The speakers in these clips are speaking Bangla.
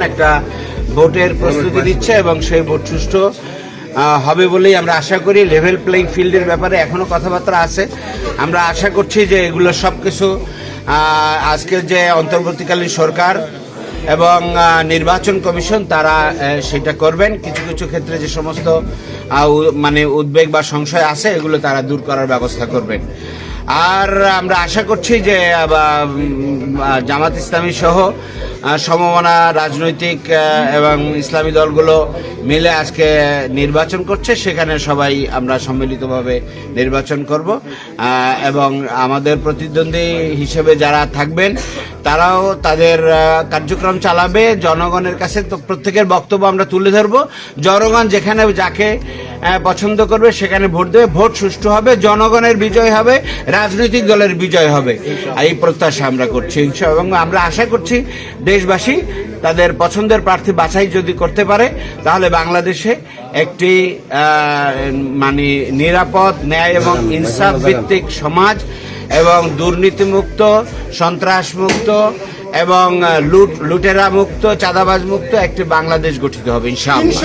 একটা ভোটের প্রস্তুতি নিচ্ছে এবং সেই ভোট সুষ্ঠু হবে বলেই আমরা আশা করি। লেভেল প্লেইং ফিল্ডের ব্যাপারে এখনো কথাবার্তা আছে। আমরা আশা করছি যে এগুলো সব কিছু আজকের যে অন্তর্বর্তীকালীন সরকার এবং নির্বাচন কমিশন তারা সেটা করবেন। কিছু কিছু ক্ষেত্রে যে সমস্ত মানে উদ্বেগ বা সংশয় আছে এগুলো তারা দূর করার ব্যবস্থা করবেন। আর আমরা আশা করছি যে জামাত ইসলামী সহ সমমনা রাজনৈতিক এবং ইসলামী দলগুলো মিলে আজকে নির্বাচন করছে, সেখানে সবাই আমরা সম্মিলিতভাবে নির্বাচন করব এবং আমাদের প্রতিদ্বন্দ্বী হিসেবে যারা থাকবেন তারাও তাদের কার্যক্রম চালাবে। জনগণের কাছে তো প্রত্যেকের বক্তব্য আমরা তুলে ধরব। জনগণ যেখানে যাকে পছন্দ করবে সেখানে ভোট দেবে, ভোট সুষ্ঠু হবে, জনগণের বিজয় হবে, রাজনৈতিক দলের বিজয় হবে, এই প্রত্যাশা আমরা করছি এবং আমরা আশা করছি দেশবাসী তাদের পছন্দের প্রার্থী বাছাই যদি করতে পারে তাহলে বাংলাদেশে একটি মানে নিরাপদ, ন্যায় এবং ইনসাফ ভিত্তিক সমাজ এবং দুর্নীতিমুক্ত, সন্ত্রাসমুক্ত এবং লুটেরা মুক্ত, চাঁদাবাজ মুক্ত একটি বাংলাদেশ গঠিত হবে ইনশাআল্লাহ।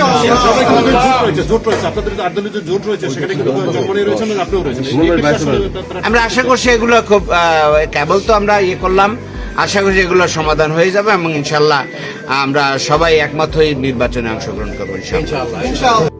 আমরা আশা করছি এগুলো খুব কেবল তো আমরা করলাম, আশা করছি এগুলো সমাধান হয়ে যাবে এবং ইনশাআল্লাহ আমরা সবাই একমত হয়ে নির্বাচনে অংশগ্রহণ করবো ইনশাআল্লাহ।